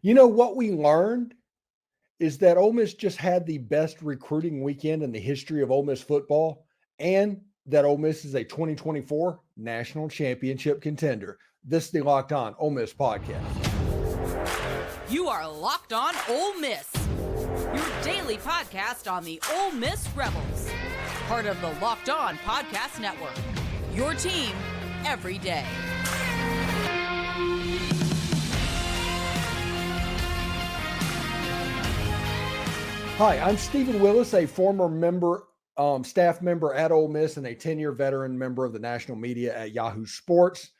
You know what we learned is that Ole Miss just had the best recruiting weekend in the history of Ole Miss football, and that Ole Miss is a 2024 national championship contender. This is the Locked On Ole Miss podcast. You are Locked On Ole Miss, your daily podcast on the Ole Miss Rebels, part of the Locked On Podcast Network, your team every day. Hi, I'm Stephen Willis, a former staff member at Ole Miss and a 10-year veteran member of the national media at Yahoo Sports.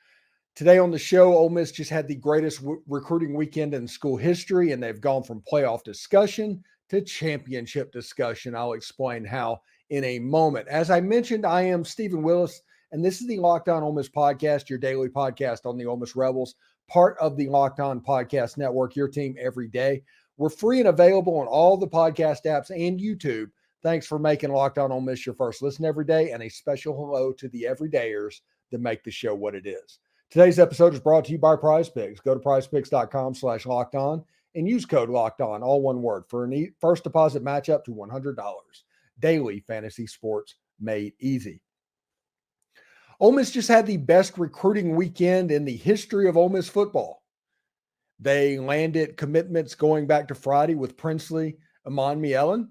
Today on the show, Ole Miss just had the greatest recruiting weekend in school history, and they've gone from playoff discussion to championship discussion. I'll explain how in a moment. As I mentioned, I am Stephen Willis, and this is the Locked On Ole Miss podcast, your daily podcast on the Ole Miss Rebels, part of the Locked On Podcast Network, your team every day. We're free and available on all the podcast apps and YouTube. Thanks for making Locked On Ole Miss your first listen every day, and a special hello to the everydayers that make the show what it is. Today's episode is brought to you by Prize Picks. Go to prizepicks.com/lockedon and use code LOCKEDON, all one word, for a first deposit match up to $100. Daily fantasy sports made easy. Ole Miss just had the best recruiting weekend in the history of Ole Miss football. They landed commitments going back to Friday with Princely Umanmielen.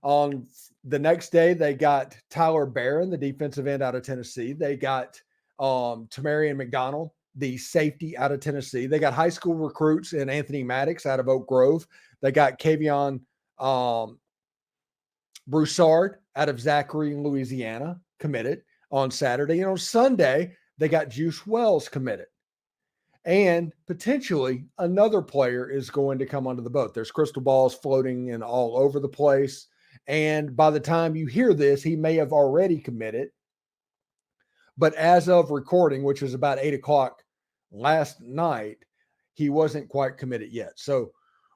On the next day, they got Tyler Barron, the defensive end out of Tennessee. They got Tamarion MacDonald, the safety out of Tennessee. They got high school recruits in Anthony Maddox out of Oak Grove. They got Kavion Broussard out of Zachary, Louisiana, committed on Saturday. And on Sunday, they got Juice Wells committed. And potentially another player is going to come onto the boat. There's crystal balls floating in all over the place. And by the time you hear this, he may have already committed. But as of recording, which was about 8 o'clock last night, he wasn't quite committed yet. So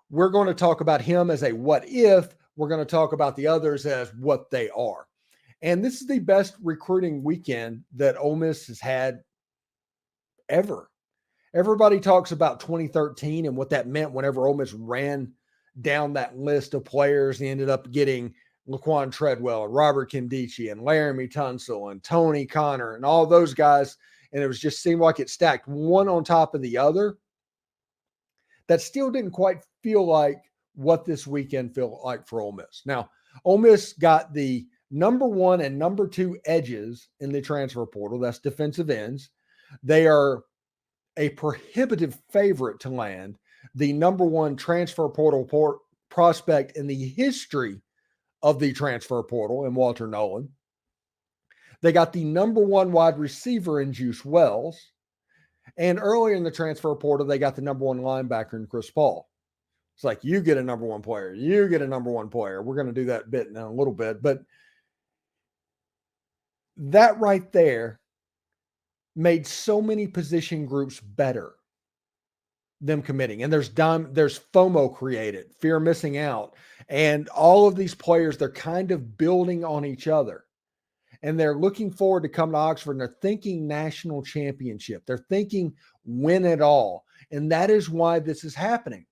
we're going to talk about him as a what if. We're going to talk about the others as what they are. And this is the best recruiting weekend that Ole Miss has had ever. Everybody talks about 2013 and what that meant whenever Ole Miss ran down that list of players. They ended up getting Laquan Treadwell and Robert Kindici and Laramie Tunsil and Tony Connor and all those guys. And it was just seemed like it stacked one on top of the other. That still didn't quite feel like what this weekend felt like for Ole Miss. Now, Ole Miss got the number 1 and number 2 edges in the transfer portal. That's defensive ends. They are a prohibitive favorite to land the number 1 transfer portal prospect in the history of the transfer portal in Walter Nolan. They got the number 1 wide receiver in Juice Wells. And earlier in the transfer portal, they got the number 1 linebacker in Chris Paul. It's like, you get a number 1 player. You get a number 1 player. We're going to do that bit in a little bit. But that right there made so many position groups better, them committing. And there's FOMO created, fear of missing out. And all of these players, they're kind of building on each other. And they're looking forward to come to Oxford, and they're thinking national championship. They're thinking win it all. And that is why this is happening.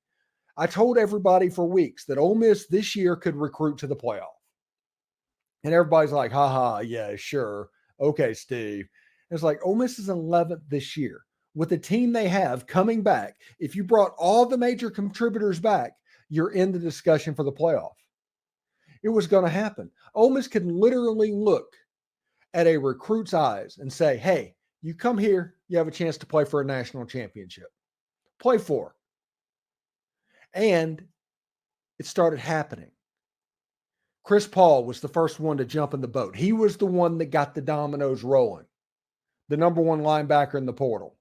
I told everybody for weeks that Ole Miss this year could recruit to the playoff. And everybody's like, yeah, sure. Okay, Steve. It's like Ole Miss is 11th this year. With the team they have coming back, if you brought all the major contributors back, you're in the discussion for the playoff. It was going to happen. Ole Miss can literally look at a recruit's eyes and say, hey, you come here, you have a chance to play for a national championship. Play for. And it started happening. Chris Paul was the first one to jump in the boat. He was the one that got the dominoes rolling. The number 1 linebacker in the portal.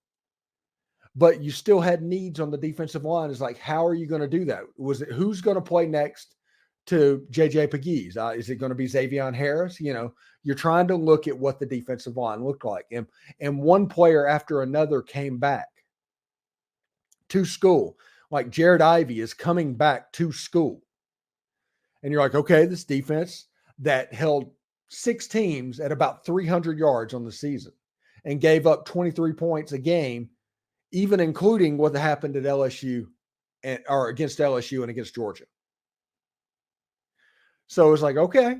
But you still had needs on the defensive line. It's like, how are you going to do that? Who's going to play next to J.J. Pegues? Is it going to be Xavier Harris? You know, you're trying to look at what the defensive line looked like. And one player after another came back to school. Like Jared Ivey is coming back to school. And you're like, okay, this defense that held 6 teams at about 300 yards on the season and gave up 23 points a game, even including what happened at LSU or against LSU and against Georgia. So it's like, okay,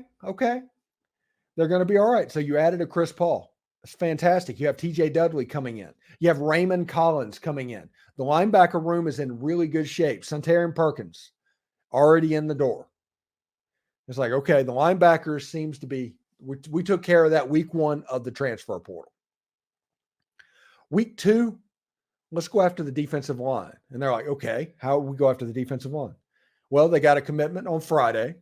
they're going to be all right. So you added a Chris Paul. That's fantastic. You have TJ Dudley coming in. You have Raymond Collins coming in. The linebacker room is in really good shape. Suntarine Perkins already in the door. It's like, okay, the linebackers seems to be, we took care of that week 1 of the transfer portal. Week 2, let's go after the defensive line. And they're like, okay, how do we go after the defensive line? Well, they got a commitment on Friday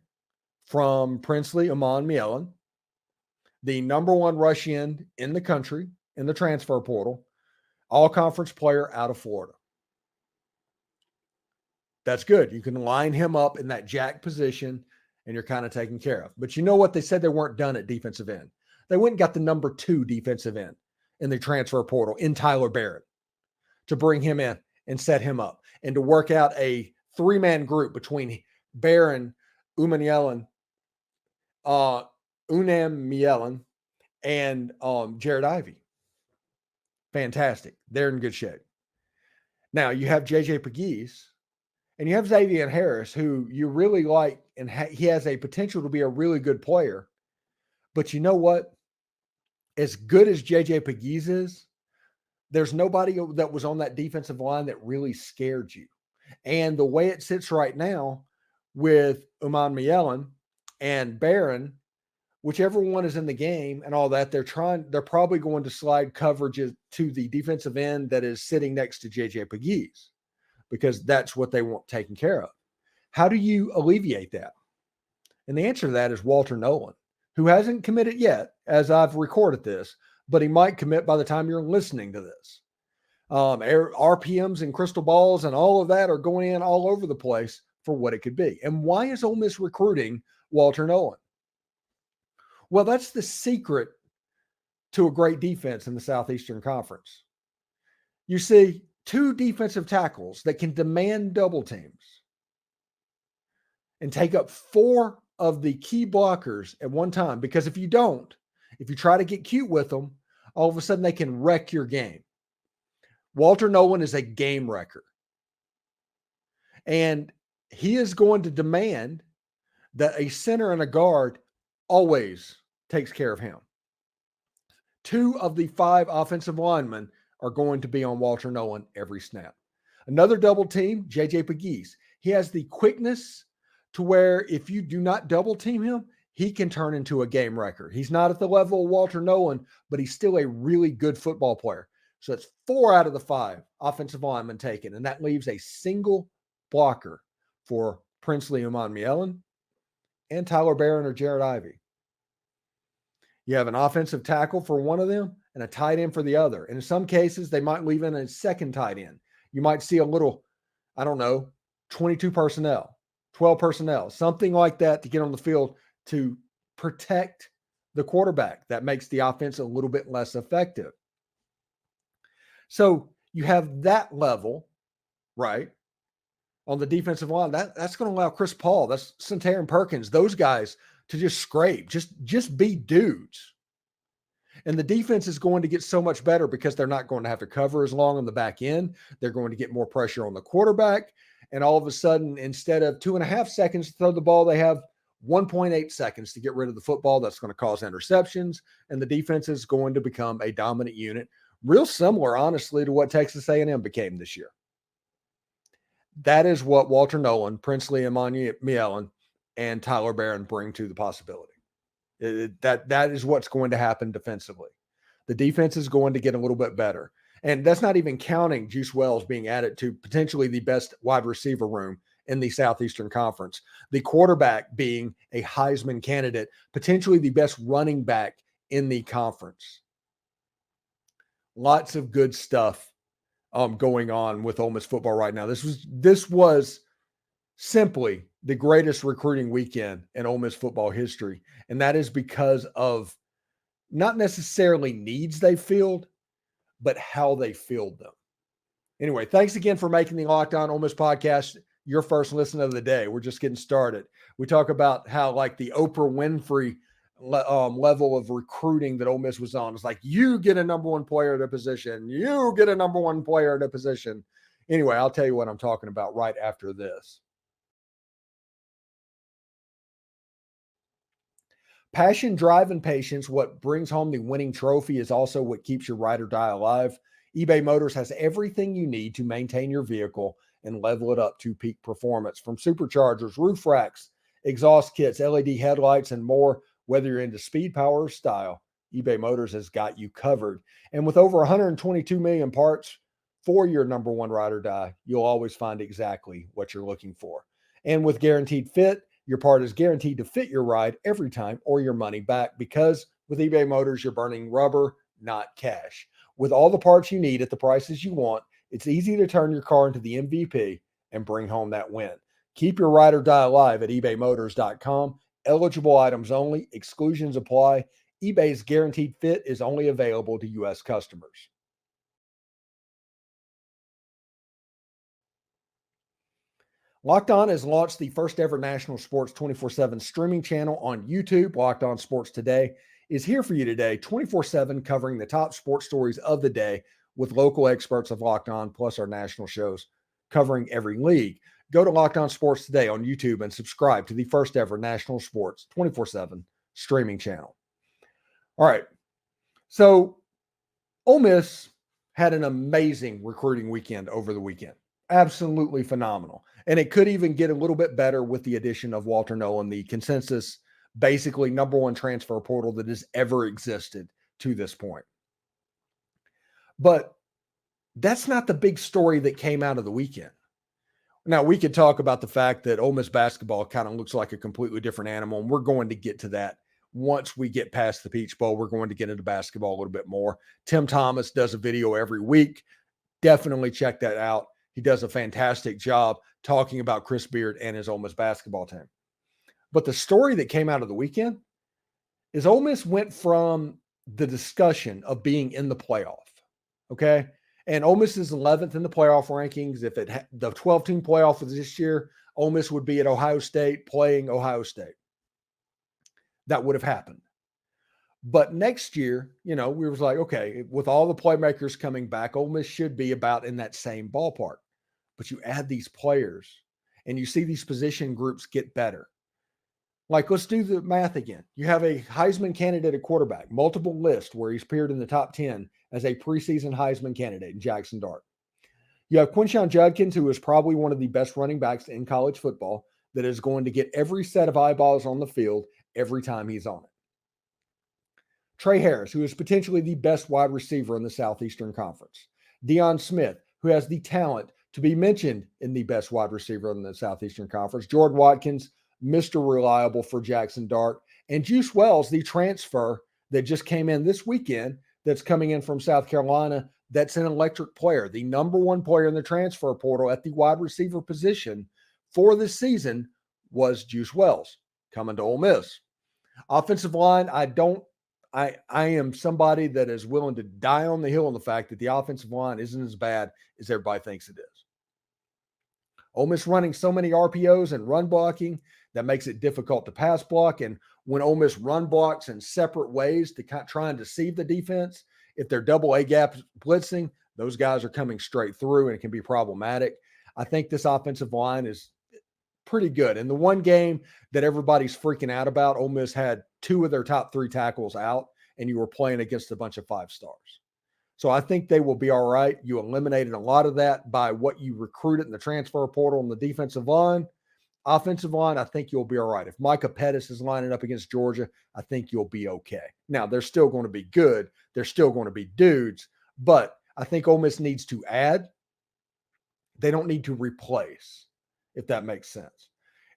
from Princely Umanmielen, the number 1 rush end in the country in the transfer portal, all-conference player out of Florida. That's good. You can line him up in that jack position, and you're kind of taken care of. But you know what? They said they weren't done at defensive end. They went and got the number 2 defensive end in the transfer portal in Tyler Barron to bring him in and set him up and to work out a 3-man group between Barron, Umanmielen, and Jared Ivey. Fantastic. They're in good shape. Now you have JJ Pegues and you have Tre Harris, who you really like, and he has a potential to be a really good player. But you know what? As good as JJ Pegues is, there's nobody that was on that defensive line that really scared you. And the way it sits right now with Umanmielen and Barron, whichever one is in the game and all that, they're probably going to slide coverages to the defensive end that is sitting next to JJ Pegues, because that's what they want taken care of. How do you alleviate that? And the answer to that is Walter Nolan, who hasn't committed yet as I've recorded this, but he might commit by the time you're listening to this. RPMs and crystal balls and all of that are going in all over the place for what it could be. And why is Ole Miss recruiting Walter Nolan? Well, that's the secret to a great defense in the Southeastern Conference. You see 2 defensive tackles that can demand double teams and take up 4 of the key blockers at one time. Because if you try to get cute with them, all of a sudden they can wreck your game. Walter Nolan is a game wrecker. And he is going to demand that a center and a guard always takes care of him. 2 of the 5 offensive linemen are going to be on Walter Nolan every snap. Another double team, JJ Pegues. He has the quickness to where if you do not double team him, he can turn into a game wrecker. He's not at the level of Walter Nolan, but he's still a really good football player. So it's 4 out of the 5 offensive linemen taken, and that leaves a single blocker for Princely Umanmielen and Tyler Barron or Jared Ivey. You have an offensive tackle for one of them and a tight end for the other. And in some cases, they might leave in a second tight end. You might see a little, 22 personnel, 12 personnel, something like that to get on the field to protect the quarterback. That makes the offense a little bit less effective. So you have that level, right, on the defensive line. That's going to allow Chris Paul, that's Suntarine Perkins, those guys to just scrape, just be dudes. And the defense is going to get so much better because they're not going to have to cover as long on the back end. They're going to get more pressure on the quarterback. And all of a sudden, instead of 2.5 seconds to throw the ball, they have 1.8 seconds to get rid of the football. That's going to cause interceptions. And the defense is going to become a dominant unit. Real similar, honestly, to what Texas A&M became this year. That is what Walter Nolan, Princely Umanmielen, and Tyler Barron bring to the possibility. That is what's going to happen defensively. The defense is going to get a little bit better. And that's not even counting Juice Wells being added to potentially the best wide receiver room in the Southeastern Conference. The quarterback being a Heisman candidate, potentially the best running back in the conference. Lots of good stuff going on with Ole Miss football right now. This was simply the greatest recruiting weekend in Ole Miss football history. And that is because of not necessarily needs they filled, but how they filled them. Anyway, thanks again for making the Locked On Ole Miss podcast your first listen of the day. We're just getting started. We talk about how like the Oprah Winfrey level of recruiting that Ole Miss was on. It's like, you get a number 1 player at a position. You get a number 1 player at a position. Anyway, I'll tell you what I'm talking about right after this. Passion, drive, and patience, what brings home the winning trophy, is also what keeps your ride or die alive. eBay Motors has everything you need to maintain your vehicle and level it up to peak performance. From superchargers, roof racks, exhaust kits, LED headlights, and more, whether you're into speed, power, or style, eBay Motors has got you covered. And with over 122 million parts for your number one ride or die, you'll always find exactly what you're looking for. And with Guaranteed Fit, your part is guaranteed to fit your ride every time or your money back, because with eBay Motors, you're burning rubber, not cash. With all the parts you need at the prices you want, it's easy to turn your car into the MVP and bring home that win. Keep your ride or die alive at ebaymotors.com. Eligible items only. Exclusions apply. eBay's Guaranteed Fit is only available to U.S. customers. Locked On has launched the first ever national sports 24/7 streaming channel on YouTube. Locked On Sports Today is here for you today, 24/7, covering the top sports stories of the day with local experts of Locked On, plus our national shows covering every league. Go to Locked On Sports Today on YouTube and subscribe to the first ever national sports 24/7 streaming channel. All right. So Ole Miss had an amazing recruiting weekend over the weekend. Absolutely phenomenal. And it could even get a little bit better with the addition of Walter Nolan, the consensus, basically number one transfer portal that has ever existed to this point. But that's not the big story that came out of the weekend. Now, we could talk about the fact that Ole Miss basketball kind of looks like a completely different animal, and we're going to get to that once we get past the Peach Bowl. We're going to get into basketball a little bit more. Tim Thomas does a video every week. Definitely check that out. He does a fantastic job talking about Chris Beard and his Ole Miss basketball team. But the story that came out of the weekend is Ole Miss went from the discussion of being in the playoff, okay? And Ole Miss is 11th in the playoff rankings. If the 12-team playoff was this year, Ole Miss would be at Ohio State playing Ohio State. That would have happened. But next year, we was like, okay, with all the playmakers coming back, Ole Miss should be about in that same ballpark. But you add these players and you see these position groups get better. Like, let's do the math again. You have a Heisman candidate at quarterback, multiple lists where he's appeared in the top 10 as a preseason Heisman candidate in Jaxson Dart. You have Quinshon Judkins, who is probably one of the best running backs in college football, that is going to get every set of eyeballs on the field every time he's on it. Tre Harris, who is potentially the best wide receiver in the Southeastern Conference. Deion Smith, who has the talent to be mentioned in the best wide receiver in the Southeastern Conference. Jordan Watkins, Mr. Reliable for Jaxson Dart. And Juice Wells, the transfer that just came in this weekend, that's coming in from South Carolina, that's an electric player. The number one player in the transfer portal at the wide receiver position for this season was Juice Wells, coming to Ole Miss. Offensive line, I am somebody that is willing to die on the hill on the fact that the offensive line isn't as bad as everybody thinks it is. Ole Miss running so many RPOs and run blocking that makes it difficult to pass block. And when Ole Miss run blocks in separate ways to try and deceive the defense, if they're double A gap blitzing, those guys are coming straight through and it can be problematic. I think this offensive line is pretty good. In the one game that everybody's freaking out about, Ole Miss had two of their top three tackles out, and you were playing against a bunch of five stars. So I think they will be all right. You eliminated a lot of that by what you recruited in the transfer portal on the defensive line. Offensive line, I think you'll be all right. If Micah Pettis is lining up against Georgia, I think you'll be okay. Now, they're still going to be good. They're still going to be dudes, but I think Ole Miss needs to add. They don't need to replace, if that makes sense.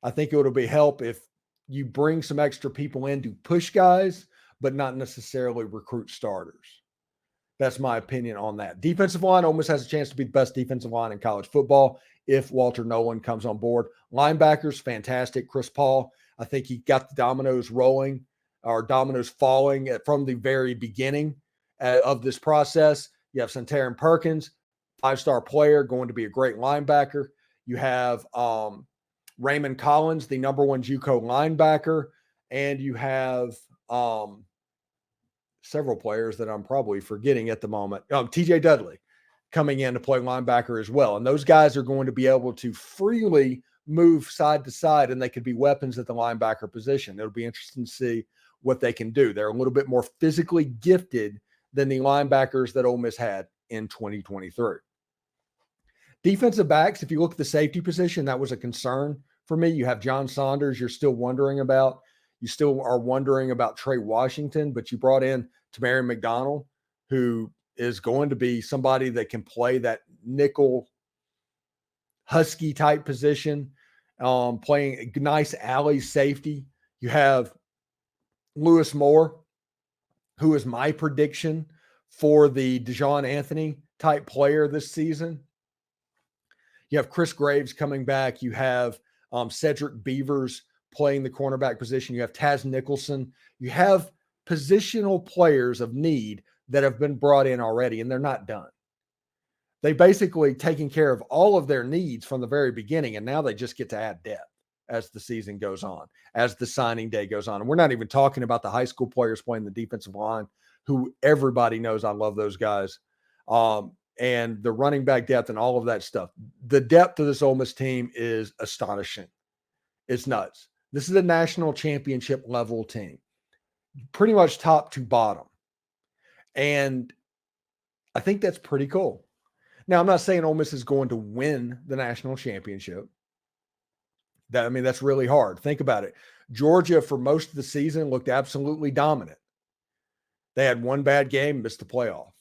I think it would be help if you bring some extra people in to push guys, but not necessarily recruit starters. That's my opinion on that. Defensive line, Ole Miss has a chance to be the best defensive line in college football if Walter Nolan comes on board. Linebackers, fantastic. Chris Paul, I think he got the dominoes rolling, or dominoes falling from the very beginning of this process. You have Santarin Perkins, five-star player, going to be a great linebacker. You have Raymond Collins, the number one JUCO linebacker, and you have several players that I'm probably forgetting at the moment. TJ Dudley coming in to play linebacker as well. And those guys are going to be able to freely move side to side, and they could be weapons at the linebacker position. It'll be interesting to see what they can do. They're a little bit more physically gifted than the linebackers that Ole Miss had in 2023. Defensive backs, if you look at the safety position, that was a concern for me. You have John Saunders you're still wondering about. You still are wondering about Trey Washington, but you brought in Tamarion MacDonald, who is going to be somebody that can play that nickel husky type position, playing a nice alley safety. You have Lewis Moore, who is my prediction for the Dejon Anthony type player this season. You have Chris Graves coming back. You have Cedric Beavers playing the cornerback position. You have Taz Nicholson. You have positional players of need that have been brought in already, and they're not done. They basically taken care of all of their needs from the very beginning, and now they just get to add depth as the season goes on, as the signing day goes on. And we're not even talking about the high school players playing the defensive line, who everybody knows I love those guys, and the running back depth and all of that stuff. The depth of this Ole Miss team is astonishing. It's nuts. This is a national championship level team, pretty much top to bottom. And I think that's pretty cool. Now, I'm not saying Ole Miss is going to win the national championship. That's really hard. Think about it. Georgia, for most of the season, looked absolutely dominant. They had one bad game, missed the playoff.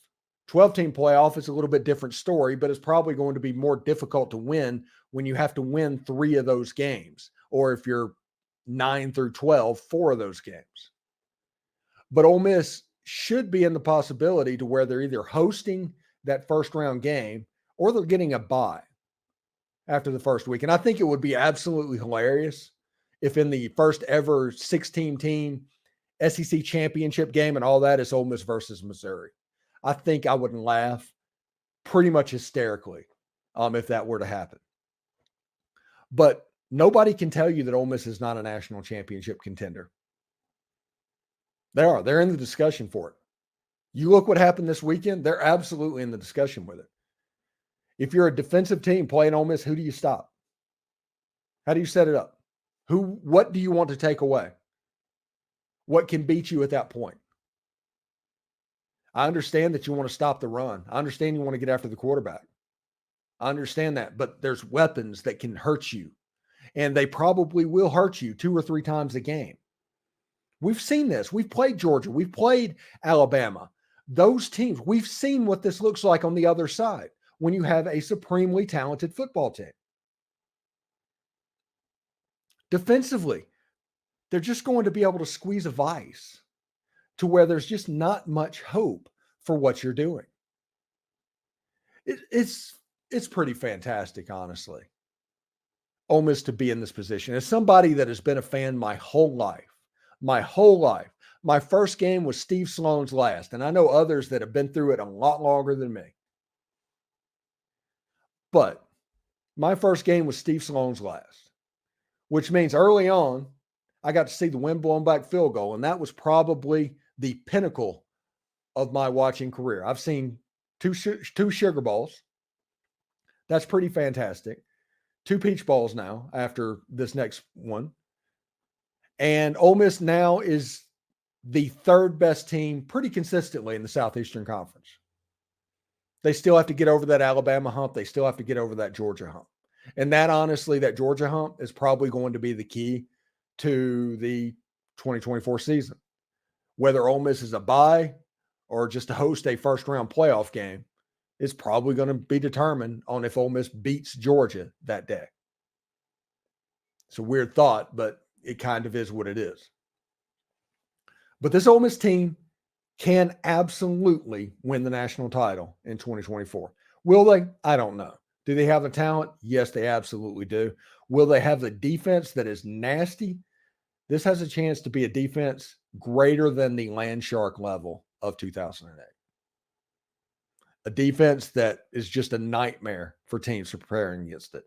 12-team playoff is a little bit different story, but it's probably going to be more difficult to win when you have to win 3 of those games, or if you're 9 through 12, 4 of those games. But Ole Miss should be in the possibility to where they're either hosting that first round game or they're getting a bye after the first week. And I think it would be absolutely hilarious if in the first ever 16-team SEC championship game and all that is Ole Miss versus Missouri. I think I would laugh pretty much hysterically if that were to happen. But nobody can tell you that Ole Miss is not a national championship contender. They are. They're in the discussion for it. You look what happened this weekend, they're absolutely in the discussion with it. If you're a defensive team playing Ole Miss, who do you stop? How do you set it up? What do you want to take away? What can beat you at that point? I understand that you want to stop the run. I understand you want to get after the quarterback. I understand that, but there's weapons that can hurt you, and they probably will hurt you 2 or 3 times a game. We've seen this. We've played Georgia. We've played Alabama. Those teams, we've seen what this looks like on the other side when you have a supremely talented football team. Defensively, they're just going to be able to squeeze a vice to where there's just not much hope for what you're doing. It's pretty fantastic, honestly. Ole Miss to be in this position. As somebody that has been a fan my whole life, my first game was Steve Sloan's last, and I know others that have been through it a lot longer than me. But my first game was Steve Sloan's last, which means early on, I got to see the wind blown back field goal, and that was probably the pinnacle of my watching career. I've seen two Sugar Bowls. That's pretty fantastic. 2 Peach Bowls now after this next one. And Ole Miss now is the 3rd best team pretty consistently in the Southeastern Conference. They still have to get over that Alabama hump. They still have to get over that Georgia hump. And that, honestly, that Georgia hump is probably going to be the key to the 2024 season. Whether Ole Miss is a bye or just to host a first-round playoff game is probably going to be determined on if Ole Miss beats Georgia that day. It's a weird thought, but it kind of is what it is. But this Ole Miss team can absolutely win the national title in 2024. Will they? I don't know. Do they have the talent? Yes, they absolutely do. Will they have the defense that is nasty? This has a chance to be a defense greater than the Land Shark level of 2008. A defense that is just a nightmare for teams preparing against it.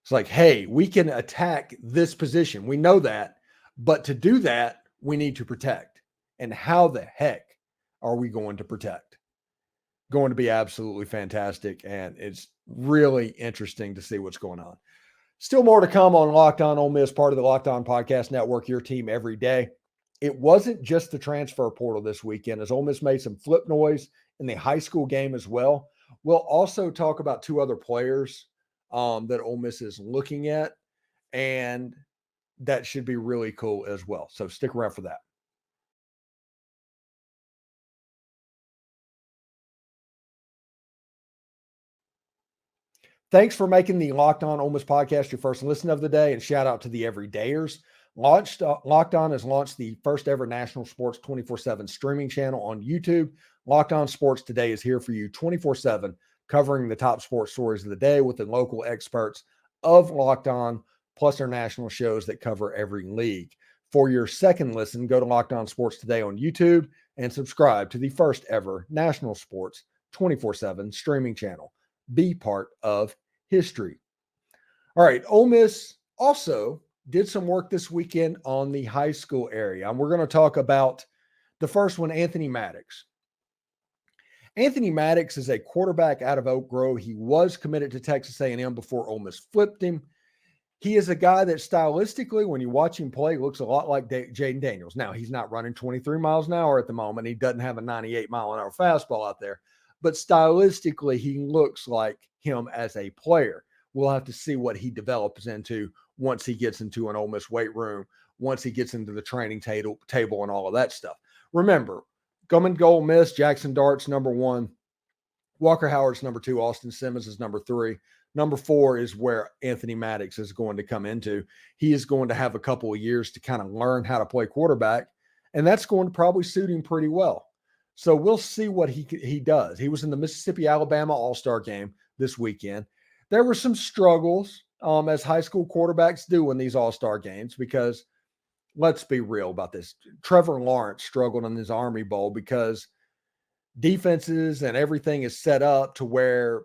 It's like, hey, we can attack this position. We know that. But to do that, we need to protect. And how the heck are we going to protect? going to be absolutely fantastic, and it's really interesting to see what's going on. Still more to come on Locked On Ole Miss, part of the Locked On Podcast Network, your team every day. It wasn't just the transfer portal this weekend, as Ole Miss made some flip noise in the high school game as well. We'll also talk about two other players that Ole Miss is looking at, and that should be really cool as well. So stick around for that. Thanks for making the Locked On Ole Miss podcast your first listen of the day, and shout out to the everydayers. Locked On has launched the first ever national sports 24/7 streaming channel on YouTube. Locked On Sports Today is here for you 24/7, covering the top sports stories of the day with the local experts of Locked On, plus our national shows that cover every league. For your second listen, go to Locked On Sports Today on YouTube and subscribe to the first ever national sports 24/7 streaming channel. Be part of history. All right, Ole Miss also did some work this weekend on the high school area, and we're going to talk about the first one, Anthony Maddox. Anthony Maddox is a quarterback out of Oak Grove. He was committed to Texas A&M before Ole Miss flipped him. He is a guy that stylistically, when you watch him play, looks a lot like Jaden Daniels. Now, he's not running 23 miles an hour at the moment. He doesn't have a 98-mile-an-hour fastball out there. But stylistically, he looks like him as a player. We'll have to see what he develops into once he gets into an Ole Miss weight room, once he gets into the training table and all of that stuff. Remember, coming to Ole Miss, Jaxson Dart's number 1, Walker Howard's number 2, Austin Simmons is number 3. Number 4 is where Anthony Maddox is going to come into. He is going to have a couple of years to kind of learn how to play quarterback, and that's going to probably suit him pretty well. So we'll see what he does. He was in the Mississippi-Alabama All-Star game this weekend. There were some struggles, as high school quarterbacks do in these All-Star games, because let's be real about this. Trevor Lawrence struggled in his Army Bowl because defenses and everything is set up to where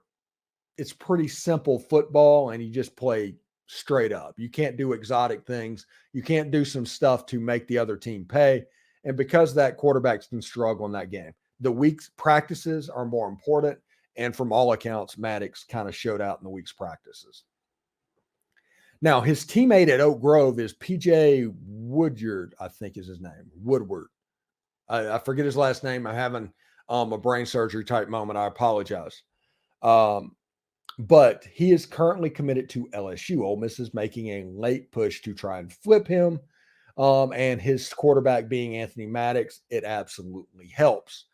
it's pretty simple football and you just play straight up. You can't do exotic things. You can't do some stuff to make the other team pay. And because of that, quarterbacks can struggle in that game. The week's practices are more important. And from all accounts, Maddox kind of showed out in the week's practices. Now, his teammate at Oak Grove is PJ Woodyard, I think is his name. Woodward. I forget his last name. I'm having a brain surgery type moment. I apologize. But he is currently committed to LSU. Ole Miss is making a late push to try and flip him. And his quarterback being Anthony Maddox, it absolutely helps.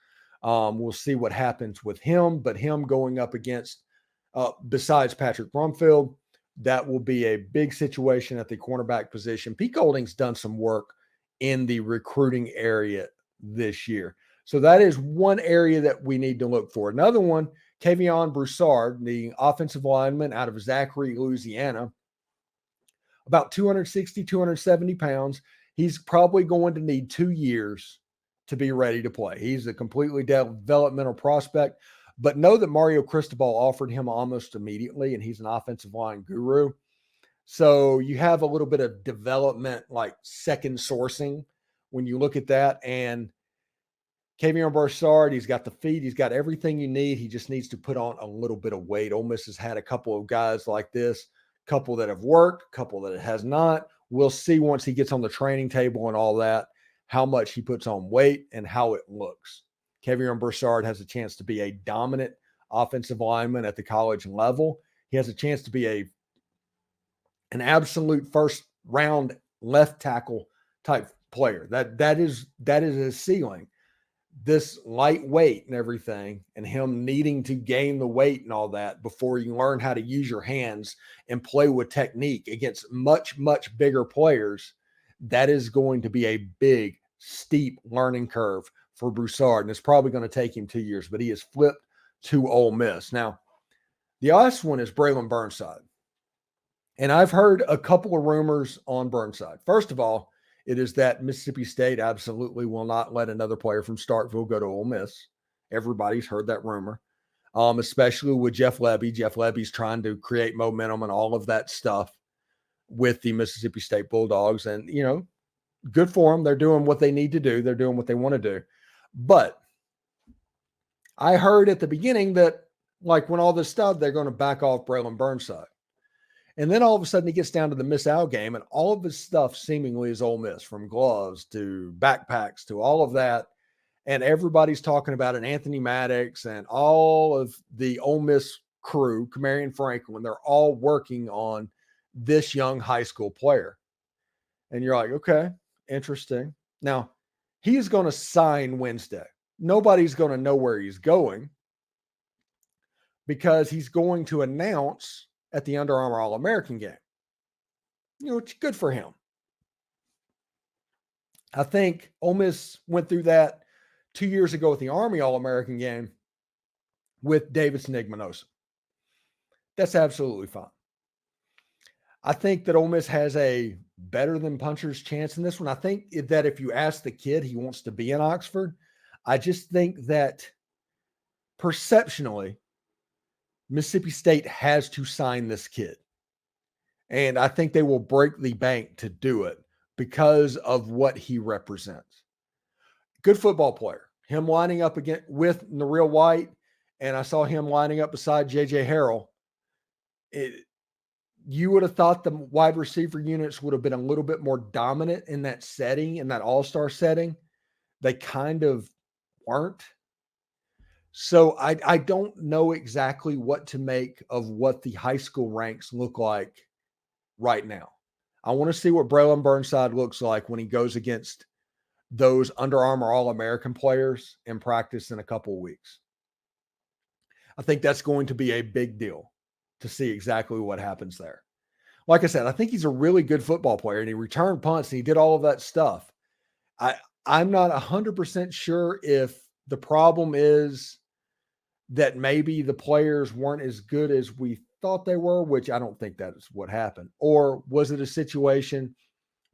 We'll see what happens with him, but him going up against, besides Patrick Brumfield, that will be a big situation at the cornerback position. Pete Golding's done some work in the recruiting area this year. So that is one area that we need to look for. Another one, Kavion Broussard, the offensive lineman out of Zachary, Louisiana, about 260, 270 pounds. He's probably going to need 2 years to be ready to play. He's a completely developmental prospect, but know that Mario Cristobal offered him almost immediately, and he's an offensive line guru. So you have a little bit of development, like second sourcing when you look at that. And Kavion Broussard, he's got the feet, he's got everything you need. He just needs to put on a little bit of weight. Ole Miss has had a couple of guys like this, couple that have worked, couple that has not. We'll see once he gets on the training table and all that, how much he puts on weight and how it looks. Kavion Broussard has a chance to be a dominant offensive lineman at the college level. He has a chance to be an absolute first round left tackle type player. That is his ceiling. This lightweight and everything, and him needing to gain the weight and all that before you learn how to use your hands and play with technique against much, much bigger players, that is going to be a big, steep learning curve for Broussard. And it's probably going to take him 2 years, but he has flipped to Ole Miss. Now, the last one is Braylon Burnside. And I've heard a couple of rumors on Burnside. First of all, it is that Mississippi State absolutely will not let another player from Starkville go to Ole Miss. Everybody's heard that rumor, especially with Jeff Lebby. Jeff Lebby's trying to create momentum and all of that stuff with the Mississippi State Bulldogs. And, you know, good for them. They're doing what they need to do. They're doing what they want to do. But I heard at the beginning that, like, when all this stuff, they're going to back off Braylon Burnside. And then all of a sudden he gets down to the Miss Al game, and all of his stuff seemingly is Ole Miss, from gloves to backpacks to all of that. And everybody's talking about it. Anthony Maddox and all of the Ole Miss crew, Tamarion Franklin, they're all working on this young high school player. And you're like, okay, interesting. Now, he's going to sign Wednesday. Nobody's going to know where he's going because he's going to announce at the Under Armour All-American game. It's good for him. I think Ole Miss went through that 2 years ago with the Army All-American game with Davidson Igminosa. That's absolutely fine. I think that Ole Miss has a better than puncher's chance in this one. I think that if you ask the kid, he wants to be in Oxford. I just think that perceptionally, Mississippi State has to sign this kid. And I think they will break the bank to do it because of what he represents. Good football player. Him lining up again with Nareel White, and I saw him lining up beside J.J. Harrell. You would have thought the wide receiver units would have been a little bit more dominant in that setting, in that all-star setting. They kind of weren't. So I don't know exactly what to make of what the high school ranks look like right now. I want to see what Braylon Burnside looks like when he goes against those Under Armour All-American players in practice in a couple of weeks. I think that's going to be a big deal to see exactly what happens there. Like I said, I think he's a really good football player, and he returned punts and he did all of that stuff. I'm not 100% sure if the problem is that maybe the players weren't as good as we thought they were, which I don't think that is what happened. Or was it a situation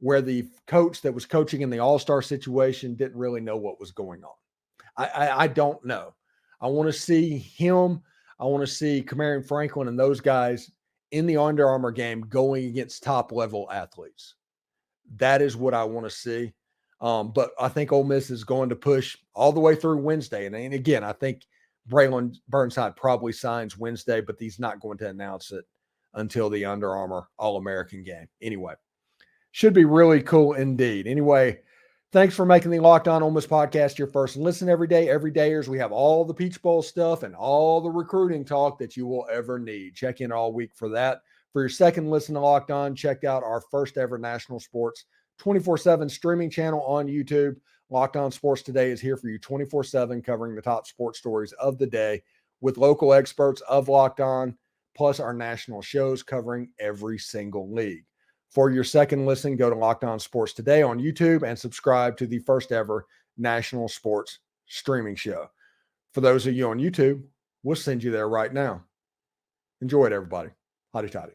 where the coach that was coaching in the all-star situation didn't really know what was going on? I don't know. I want to see him. I want to see Tamarion Franklin and those guys in the Under Armour game going against top-level athletes. That is what I want to see. But I think Ole Miss is going to push all the way through Wednesday. And again, I think Braylon Burnside probably signs Wednesday, but he's not going to announce it until the Under Armour All-American game. Anyway, should be really cool indeed. Anyway, thanks for making the Locked On Ole Miss podcast your first listen every day. Every dayers, we have all the Peach Bowl stuff and all the recruiting talk that you will ever need. Check in all week for that. For your second listen to Locked On, check out our first ever national sports 24/7 streaming channel on YouTube. Locked On Sports Today is here for you 24/7, covering the top sports stories of the day with local experts of Locked On, plus our national shows covering every single league. For your second listen, go to Locked On Sports Today on YouTube and subscribe to the first ever national sports streaming show. For those of you on YouTube, we'll send you there right now. Enjoy it, everybody. Hotty toddy.